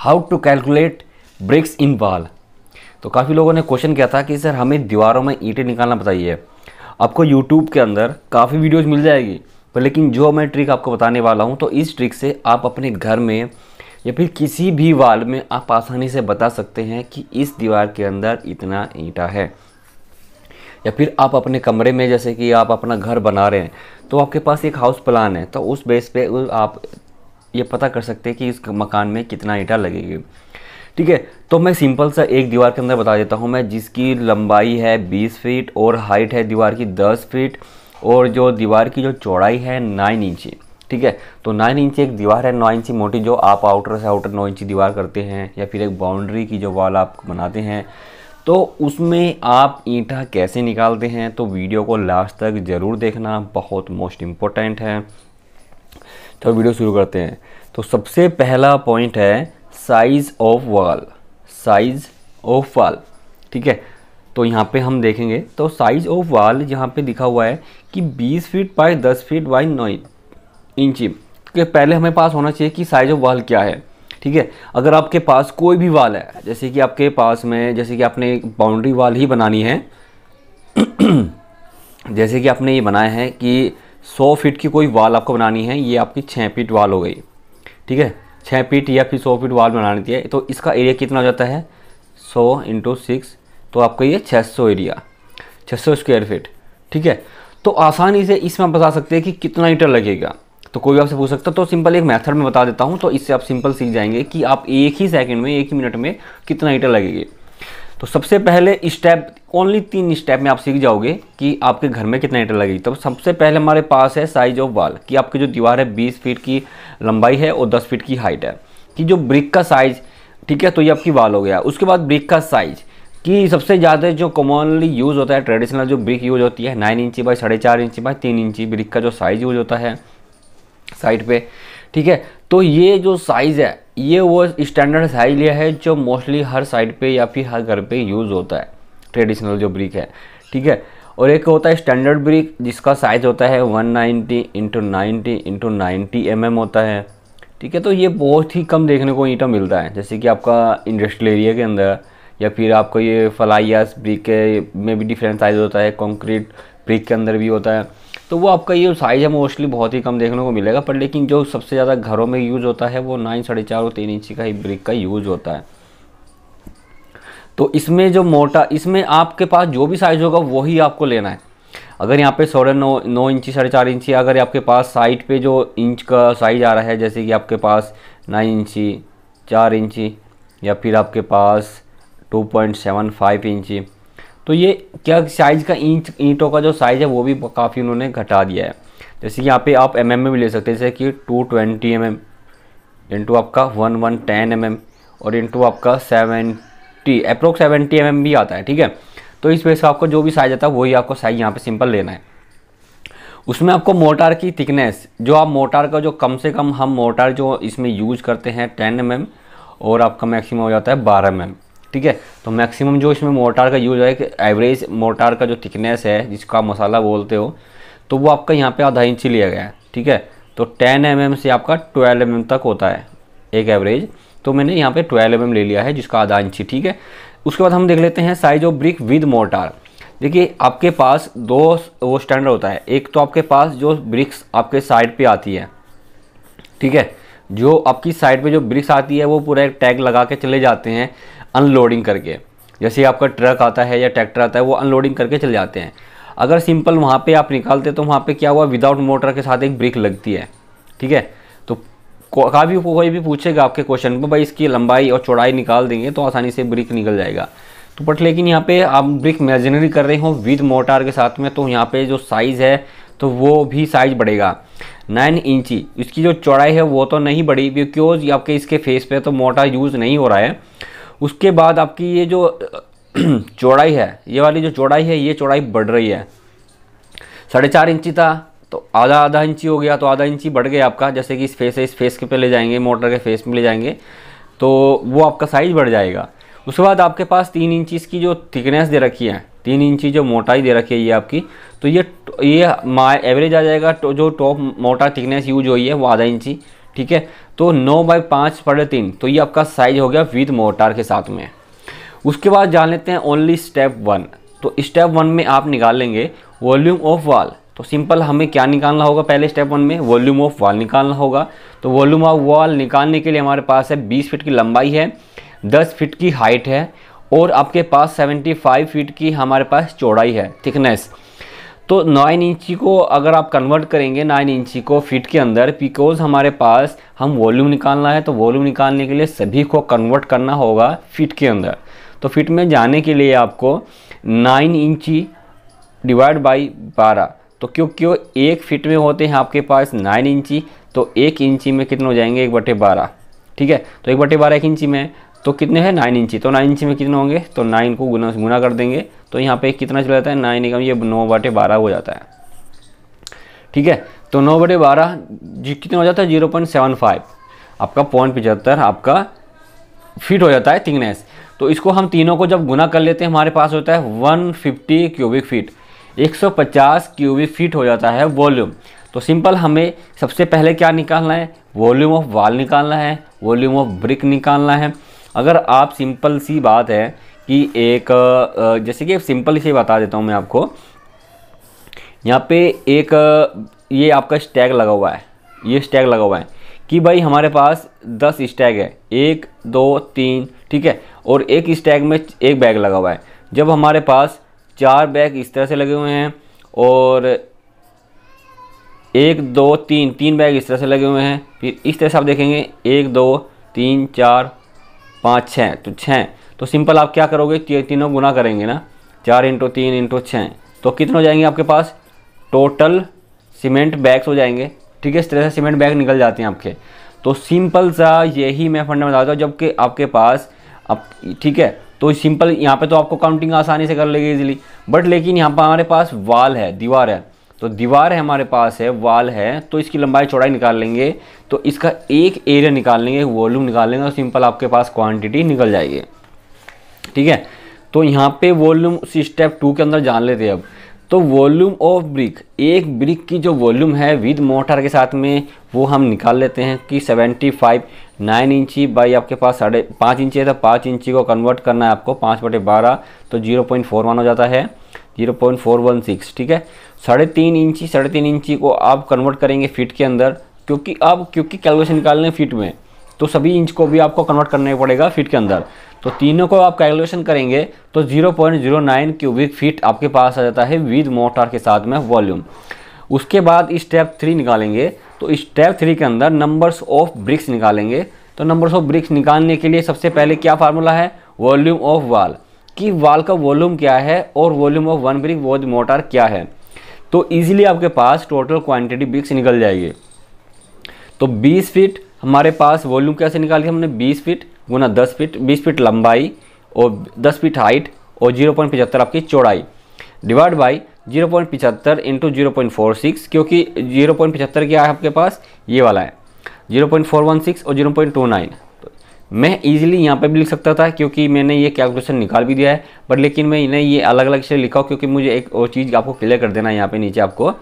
How to calculate bricks in wall. तो काफ़ी लोगों ने क्वेश्चन किया था कि सर हमें दीवारों में ईंटें निकालना बताइए। आपको यूट्यूब के अंदर काफ़ी वीडियोस मिल जाएगी, पर लेकिन जो मैं ट्रिक आपको बताने वाला हूँ, तो इस ट्रिक से आप अपने घर में या फिर किसी भी वॉल में आप आसानी से बता सकते हैं कि इस दीवार के अंदर इतना ईंटा है। या फिर आप अपने कमरे में, जैसे कि आप अपना घर बना रहे हैं, तो आपके पास एक हाउस प्लान है, तो उस बेस पे आप ये पता कर सकते हैं कि इस मकान में कितना ईंटा लगेगी। ठीक है, तो मैं सिंपल सा एक दीवार के अंदर बता देता हूँ मैं, जिसकी लंबाई है 20 फीट और हाइट है दीवार की 10 फीट और जो दीवार की जो चौड़ाई है 9 इंची। ठीक है, तो 9 इंची एक दीवार है, 9 इंची मोटी, जो आप आउटर से आउटर 9 इंची दीवार करते हैं या फिर एक बाउंड्री की जो वॉल आप बनाते हैं, तो उसमें आप ईंटा कैसे निकालते हैं, तो वीडियो को लास्ट तक ज़रूर देखना, बहुत मोस्ट इम्पोर्टेंट है। तो वीडियो शुरू करते हैं। तो सबसे पहला पॉइंट है size of wall, size of wall. ठीक है, तो यहाँ पे हम देखेंगे तो साइज़ ऑफ वॉल यहाँ पे लिखा हुआ है कि 20 फीट बाई 10 फीट बाई 9 इंची के पहले हमें पास होना चाहिए कि साइज़ ऑफ वॉल क्या है। ठीक है, अगर आपके पास कोई भी वॉल है, जैसे कि आपके पास में, जैसे कि आपने एक बाउंड्री वॉल ही बनानी है जैसे कि आपने ये बनाया है कि 100 फीट की कोई वॉल आपको बनानी है, ये आपकी 6 फीट वॉल हो गई। ठीक है, 6 फीट या फिर 100 फीट वॉल बनानी है, तो इसका एरिया कितना हो जाता है 100 × 6, तो आपका ये 600 एरिया, 600 स्क्वायर फीट। ठीक है, तो आसानी से इसमें आप बता सकते हैं कि कितना ईंटा लगेगा। तो कोई आपसे पूछ सकता है, तो सिंपल एक मेथड में बता देता हूँ, तो इससे आप सिंपल सीख जाएंगे कि आप एक ही सेकंड में, एक ही मिनट में कितना ईंटा लगेगी। तो सबसे पहले स्टेप, ओनली 3 स्टेप में आप सीख जाओगे कि आपके घर में कितना ईंटा लगेगी। तो सबसे पहले हमारे पास है साइज ऑफ वॉल, कि आपकी जो दीवार है 20 फीट की लंबाई है और 10 फीट की हाइट है, कि जो ब्रिक का साइज, ठीक है, तो ये आपकी वॉल हो गया। उसके बाद ब्रिक का साइज, कि सबसे ज़्यादा जो कॉमनली यूज़ होता है, ट्रेडिशनल जो ब्रिक यूज़ होती है 9 इंची बाई 4.5 इंची बाई 3 इंची ब्रिक का जो साइज़ यूज़ होता है साइड पे। ठीक है, तो ये जो साइज़ है, ये वो स्टैंडर्ड साइज लिया है जो मोस्टली हर साइड पे या फिर हर घर पे यूज़ होता है, ट्रेडिशनल जो ब्रिक है। ठीक है, और एक होता है स्टैंडर्ड ब्रिक, जिसका साइज़ होता है 190 × 90 × 90 mm होता है। ठीक है, तो ये बहुत ही कम देखने को ईंटा मिलता है, जैसे कि आपका इंडस्ट्रियल एरिया के अंदर, या फिर आपको ये फ्लाईयास ब्रिक में भी डिफरेंट साइज़ होता है, कंक्रीट ब्रिक के अंदर भी होता है। तो वो आपका ये साइज़ है मोस्टली बहुत ही कम देखने को मिलेगा, पर लेकिन जो सबसे ज़्यादा घरों में यूज़ होता है वो 9, 4.5 और 3 इंची का ही ब्रिक का यूज़ होता है। तो इसमें जो मोटा, इसमें आपके पास जो भी साइज़ होगा वही आपको लेना है। अगर यहाँ पे 9 इंची 4.5 इंची, अगर आपके पास साइड पे जो इंच का साइज़ आ रहा है, जैसे कि आपके पास 9 इंची, 4 इंची या फिर आपके पास 2.75 इंची, तो ये क्या साइज़ का ईंटों का जो साइज़ है वो भी काफ़ी उन्होंने घटा दिया है। जैसे कि यहाँ पे आप mm में भी ले सकते हैं, जैसे कि 220 mm इंटू आपका 1110 mm और इंटू आपका 70 अप्रोक्स 70 mm भी आता है। ठीक है, तो इस वजह से आपको जो भी साइज़ आता है वही आपको साइज़ यहाँ पे सिंपल लेना है। उसमें आपको मोटार की थिकनेस, जो आप मोटार का जो कम से कम, हम मोटार जो इसमें यूज़ करते हैं 10 mm और आपका मैक्सिमम हो जाता है 12 mm। ठीक है, तो मैक्सिमम जो इसमें मोटार का यूज़ है, कि एवरेज मोटार का जो थिकनेस है, जिसका मसाला बोलते हो, तो वो आपका यहाँ पे आधा इंची लिया गया है। ठीक है, तो 10 mm से आपका 12 mm तक होता है एक एवरेज, तो मैंने यहाँ पे 12 mm ले लिया है, जिसका आधा इंची। ठीक है, उसके बाद हम देख लेते हैं size of brick with motor. देखिए, आपके पास 2 वो स्टैंडर्ड होता है। एक तो आपके पास जो ब्रिक्स आपके साइड पे आती है, ठीक है, जो आपकी साइड पे जो ब्रिक्स आती है वो पूरा एक टैग लगा के चले जाते हैं अनलोडिंग करके। जैसे आपका ट्रक आता है या ट्रैक्टर आता है, वो अनलोडिंग करके चले जाते हैं। अगर सिंपल वहाँ पे आप निकालते तो वहाँ पे क्या हुआ, विदाउट मोटर के साथ एक ब्रिक लगती है। ठीक है, तो कोई भी पूछेगा आपके क्वेश्चन पे, भाई इसकी लंबाई और चौड़ाई निकाल देंगे तो आसानी से ब्रिक निकल जाएगा। तो बट लेकिन यहाँ पे आप ब्रिक इमेजिनरी कर रहे हो विद मोटार के साथ में, तो यहाँ पे जो साइज़ है तो वो भी साइज़ बढ़ेगा। 9 इंची इसकी जो चौड़ाई है वो तो नहीं बढ़ी, बिकॉज आपके इसके फेस पे तो मोटार यूज़ नहीं हो रहा है। उसके बाद आपकी ये जो चौड़ाई है, ये वाली जो चौड़ाई है, ये चौड़ाई बढ़ रही है। 4.5 इंची था तो आधा इंची हो गया, तो आधा इंची बढ़ गया आपका। जैसे कि इस फेस के पे ले जाएंगे, मोटर के फेस में ले जाएंगे, तो वो आपका साइज़ बढ़ जाएगा। उसके बाद आपके पास 3 इंची की जो थिकनेस दे रखी है, 3 इंची जो मोटाई दे रखी है ये आपकी, तो ये एवरेज आ जाएगा। तो जो टॉप मोटा थिकनेस यूज हुई है वो आधा इंची। ठीक है, तो 9/5/3, तो ये आपका साइज हो गया विद मोर्टार के साथ में। उसके बाद जान लेते हैं ओनली स्टेप 1। तो स्टेप 1 में आप निकाल लेंगे वॉल्यूम ऑफ वॉल। तो सिंपल हमें क्या निकालना होगा, पहले स्टेप 1 में वॉल्यूम ऑफ वॉल निकालना होगा। तो वॉल्यूम ऑफ वॉल निकालने के लिए हमारे पास है 20 फीट की लंबाई है, 10 फीट की हाइट है और आपके पास 75 फीट की हमारे पास चौड़ाई है, थिकनेस। तो 9 इंची को अगर आप कन्वर्ट करेंगे 9 इंची को फीट के अंदर, बिकॉज हमारे पास हम वॉल्यूम निकालना है, तो वॉल्यूम निकालने के लिए सभी को कन्वर्ट करना होगा फीट के अंदर। तो फीट में जाने के लिए आपको 9 इंची डिवाइड बाई 12, तो क्योंकि 1 फीट में होते हैं आपके पास 9 इंची, तो 1 इंची में कितने हो जाएंगे 1/12, ठीक है। तो 1/12 1 इंची में, तो कितने हैं 9 इंची, तो 9 इंची में कितने होंगे, तो 9 को गुना कर देंगे, तो यहाँ पे कितना चला जाता है 9 एकम, ये 9/12 हो जाता है, ठीक है। तो 9/12 कितने हो जाता है 0.75, आपका 0.75 आपका फीट हो जाता है थिकनेस। तो इसको हम तीनों को जब गुना कर लेते हैं हमारे पास होता है 150 क्यूबिक फीट, 150 क्यूबिक फीट हो जाता है वॉल्यूम। तो सिंपल हमें सबसे पहले क्या निकालना है, वॉल्यूम ऑफ वॉल निकालना है, वॉल्यूम ऑफ ब्रिक निकालना है। अगर आप सिंपल सी बात है कि एक जैसे कि सिंपल से बता देता हूँ मैं आपको, यहाँ पे एक ये आपका स्टैग लगा हुआ है, ये स्टैग लगा हुआ है कि भाई हमारे पास 10 स्टैग है, 1 2 3, ठीक है, और एक स्टैग में एक बैग लगा हुआ है। जब हमारे पास 4 बैग इस तरह से लगे हुए हैं और 1 2 3 3 बैग इस तरह से लगे हुए हैं, फिर इस तरह से आप देखेंगे 1 2 3 4 5 6, तो 6। तो सिंपल आप क्या करोगे, तीनों गुना करेंगे ना, 4 × 3 × 6, तो कितने हो जाएंगे आपके पास टोटल सीमेंट बैग्स हो जाएंगे, ठीक है। इस तरह से सीमेंट बैग निकल जाते हैं आपके। तो सिंपल सा यही मैं फंडा बताता हूँ, जबकि आपके पास अब ठीक है, तो सिंपल यहाँ पे तो आपको काउंटिंग आसानी से कर लेगी इजीली, बट लेकिन यहाँ पर हमारे पास वाल है, दीवार है, तो दीवार है हमारे पास है, वाल है, तो इसकी लंबाई चौड़ाई निकाल लेंगे, तो इसका एक एरिया निकाल लेंगे, वॉल्यूम निकाल लेंगे, तो सिंपल आपके पास क्वांटिटी निकल जाएगी, ठीक है। तो यहाँ पे वॉल्यूम स्टेप 2 के अंदर जान लेते हैं अब। तो वॉल्यूम ऑफ ब्रिक, एक ब्रिक की जो वॉल्यूम है विद मोर्टार के साथ में, वो हम निकाल लेते हैं कि 75 9 इंची बाई आपके पास 5.5 इंची है, तो 5 इंची को कन्वर्ट करना है आपको 5/12, तो 0.41 हो जाता है, 0.416, ठीक है। 3.5 इंची को आप कन्वर्ट करेंगे फीट के अंदर, क्योंकि कैलकुलेशन निकालने फीट में, तो सभी इंच को भी आपको कन्वर्ट करना पड़ेगा फीट के अंदर। तो तीनों को आप कैलकुलेशन करेंगे तो 0.09 क्यूबिक फीट आपके पास आ जाता है विद मोर्टार के साथ में वॉल्यूम। उसके बाद स्टेप 3 निकालेंगे, तो स्टेप 3 के अंदर नंबर्स ऑफ ब्रिक्स निकालेंगे। तो नंबर्स ऑफ ब्रिक्स निकालने के लिए सबसे पहले क्या फार्मूला है, वॉल्यूम ऑफ वॉल, कि वॉल का वॉल्यूम क्या है और volume of 1 brick with mortar क्या है। तो ईजिली आपके पास टोटल क्वांटिटी ब्रिक्स निकल जाएगी। तो 20 फीट हमारे पास वॉल्यूम कैसे निकाली हमने, 20 फीट गुना 10 फीट, 20 फीट लंबाई और 10 फीट हाइट और 0.75 आपकी चौड़ाई, डिवाइड बाई 0.75 × 0.46, क्योंकि 0.75 क्या है आपके पास, ये वाला है 0.416 और 0.29। तो मैं इजीली यहाँ पे भी लिख सकता था क्योंकि मैंने ये कैलकुलेशन निकाल भी दिया है, बट लेकिन मैं इन्हें ये अलग अलग से लिखा हूँ क्योंकि मुझे एक और चीज़ आपको क्लियर कर देना है यहाँ पे नीचे आपको।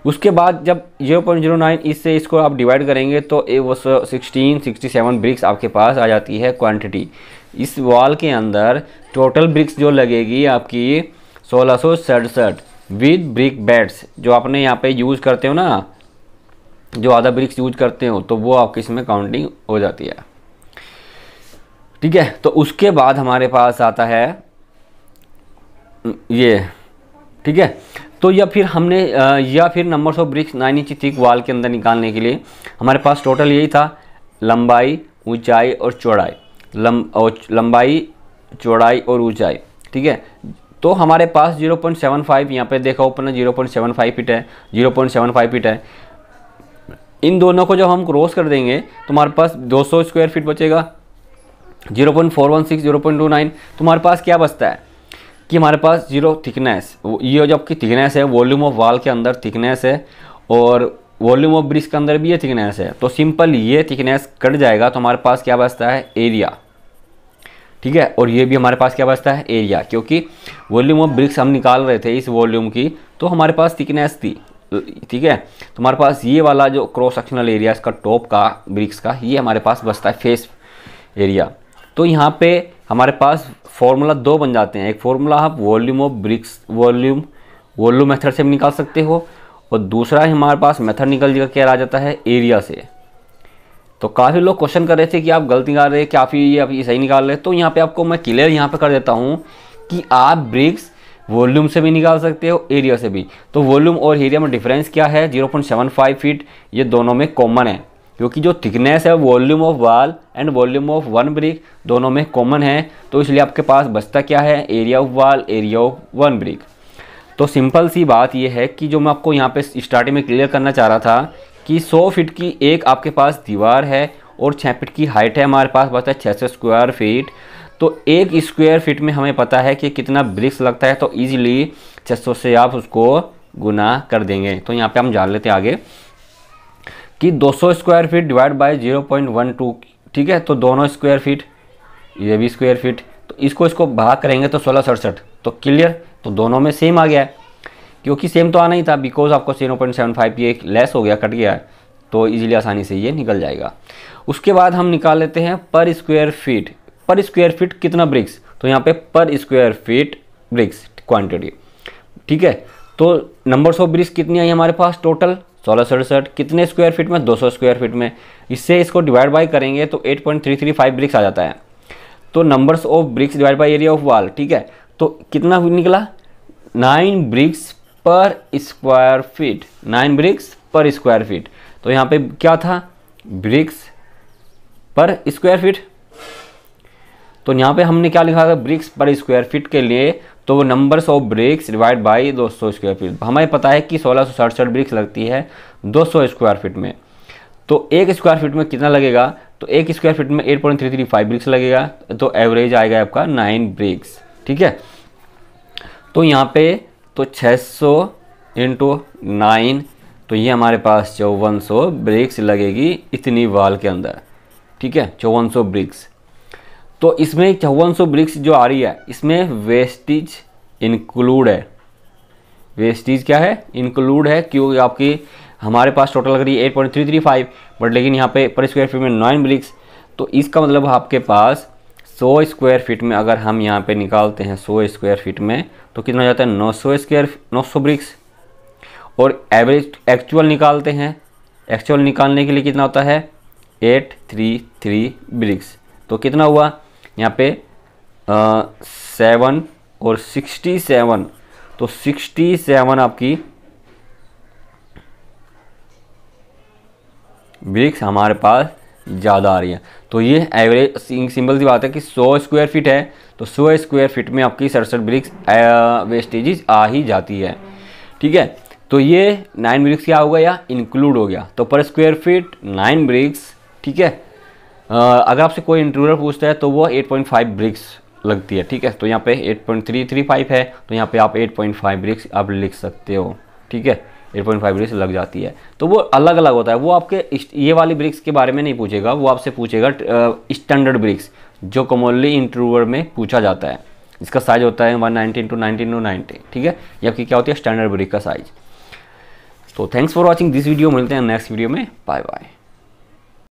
उसके बाद जब 0.09 इससे इसको आप डिवाइड करेंगे तो वो 67 ब्रिक्स आपके पास आ जाती है क्वांटिटी। इस वॉल के अंदर टोटल ब्रिक्स जो लगेगी आपकी 1667 विद ब्रिक बेड्स, जो आपने यहाँ पे यूज़ करते हो ना, जो आधा ब्रिक्स यूज करते हो, तो वो आपके इसमें काउंटिंग हो जाती है, ठीक है। तो उसके बाद हमारे पास आता है ये, ठीक है। तो या फिर numbers of BRICS 9 inch thick wall के अंदर निकालने के लिए हमारे पास टोटल यही था, लंबाई ऊंचाई और चौड़ाई, लंबाई चौड़ाई और ऊंचाई, ठीक है। तो हमारे पास 0.75 यहाँ पे देखा ऊपर ना 0.75 फीट है, 0.75 फीट है। इन दोनों को जब हम क्रॉस कर देंगे तो हमारे पास 200 स्क्वायर फीट बचेगा, 0.416 0.29। तो हमारे पास क्या बचता है कि हमारे पास जीरो थिकनेस, ये जो आपकी थिकनेस है वॉल्यूम ऑफ वॉल के अंदर थिकनेस है और वॉल्यूम ऑफ ब्रिक्स के अंदर भी ये थिकनेस है। तो सिंपल ये थिकनेस कट जाएगा तो हमारे पास क्या बचता है, एरिया, ठीक है। और ये भी हमारे पास क्या बचता है, एरिया, क्योंकि वॉल्यूम ऑफ ब्रिक्स हम निकाल रहे थे इस वॉल्यूम की, तो हमारे पास थिकनेस थी, ठीक है। तो हमारे पास ये वाला जो क्रॉस सेक्शनल एरिया इसका टॉप का ब्रिक्स का, ये हमारे पास बचता है फेस एरिया। तो यहाँ पे हमारे पास फॉर्मूला 2 बन जाते हैं। एक फॉर्मूला आप volume of BRICS volume method से भी निकाल सकते हो, और दूसरा हमारे पास मेथड निकल जाएगा क्या आ जाता है, एरिया से। तो काफ़ी लोग क्वेश्चन कर रहे थे कि आप गलती निकाल रहे हैं, काफ़ी ये आप सही निकाल रहे हैं। तो यहाँ पे आपको मैं क्लियर यहाँ पे कर देता हूँ कि आप ब्रिक्स वॉल्यूम से भी निकाल सकते हो, एरिया से भी। तो वॉल्यूम और एरिया में डिफरेंस क्या है, 0.75 फीट, ये दोनों में कॉमन है, क्योंकि जो थिकनेस है volume of wall and volume of one brick दोनों में कॉमन है। तो इसलिए आपके पास बचता क्या है, area of wall, area of one brick. तो सिंपल सी बात ये है कि जो मैं आपको यहाँ पे स्टार्टिंग में क्लियर करना चाह रहा था कि 100 फीट की एक आपके पास दीवार है और 6 फीट की हाइट है, हमारे पास बचता है 600 स्क्वायर फीट। तो एक स्क्वायर फीट में हमें पता है कि कितना ब्रिक्स लगता है, तो ईजिली 600 से आप उसको गुना कर देंगे। तो यहाँ पे हम जान लेते हैं आगे कि 200 स्क्वायर फीट डिवाइड बाय 0.12, ठीक है। तो दोनों स्क्वायर फीट, ये भी स्क्वायर फीट, तो इसको भाग करेंगे तो 1667, तो क्लियर। तो दोनों में सेम आ गया है, क्योंकि सेम तो आना ही था, बिकॉज आपको 0.75 ये लेस हो गया, कट गया है, तो इजीली आसानी से ये निकल जाएगा। उसके बाद हम निकाल लेते हैं पर स्क्वायर फीट। पर स्क्वायर फीट कितना ब्रिक्स, तो यहाँ पे पर स्क्वायर फीट ब्रिक्स क्वांटिटी, ठीक है। तो नंबर्स ऑफ ब्रिक्स कितनी आई हमारे पास टोटल 1667, कितने स्क्वायर फीट में, 200 स्क्वायर फीट में। इससे इसको डिवाइड बाय करेंगे तो 8.335 ब्रिक्स आ जाता है। तो numbers of BRICS divide by area of wall, ठीक है। तो कितना निकला, 9 ब्रिक्स पर स्क्वायर फीट, 9 ब्रिक्स पर स्क्वायर फीट। तो यहाँ पे क्या था, ब्रिक्स पर स्क्वायर फीट। तो यहाँ पे हमने क्या लिखा था, ब्रिक्स पर स्क्वायर फीट के लिए, तो numbers of BRICS divide by 200 square feet. हमें पता है कि 1667 ब्रिक्स लगती है 200 स्क्वायर फीट में। तो एक स्क्वायर फीट में कितना लगेगा, तो एक स्क्वायर फीट में 8.335 ब्रिक्स लगेगा, तो एवरेज आएगा आपका 9 ब्रिक्स, ठीक है। तो यहाँ पे तो 600 इंटू 9, तो ये हमारे पास 5400 ब्रिक्स लगेगी इतनी वॉल के अंदर, ठीक है, 5400 ब्रिक्स। तो इसमें 5400 ब्रिक्स जो आ रही है, इसमें वेस्टेज इंक्लूड है। वेस्टेज क्या है, इंक्लूड है, क्योंकि आपकी हमारे पास टोटल लग रही है 8.335, बट लेकिन यहाँ पे पर स्क्वायर फीट में 9 ब्रिक्स। तो इसका मतलब आपके पास 100 स्क्वायर फीट में अगर हम यहाँ पे निकालते हैं 100 स्क्वायर फीट में, तो कितना हो जाता है 900 ब्रिक्स। और एवरेज एक्चुअल निकालते हैं, एक्चुअल निकालने के लिए कितना होता है 833 ब्रिक्स। तो कितना हुआ यहाँ पे 7 और 67, तो 67 आपकी ब्रिक्स हमारे पास ज़्यादा आ रही है। तो ये एवरेज सिंपल सी बात है कि 100 स्क्वायर फीट है, तो 100 स्क्वायर फीट में आपकी 67 ब्रिक्स वेस्टेजेस आ ही जाती है, ठीक है। तो ये 9 ब्रिक्स क्या हो गया, या इंक्लूड हो गया। तो पर स्क्वायर फीट 9 ब्रिक्स, ठीक है। अगर आपसे कोई इंट्रूडर पूछता है तो वो 8.5 ब्रिक्स लगती है, ठीक है। तो यहाँ पे 8.335 है, तो यहाँ पे आप 8.5 ब्रिक्स आप लिख सकते हो, ठीक है। 8.5 ब्रिक्स लग जाती है। तो वो अलग अलग होता है, वो आपके ये वाली ब्रिक्स के बारे में नहीं पूछेगा, वो आपसे पूछेगा स्टैंडर्ड ब्रिक्स, जो कॉमनली इंट्रूवर में पूछा जाता है। इसका साइज होता है 190 × 1990, ठीक है। ये आपकी क्या होती है, स्टैंडर्ड ब्रिक का साइज। तो thanks for watching this video, मिलते हैं नेक्स्ट वीडियो में, बाय बाय।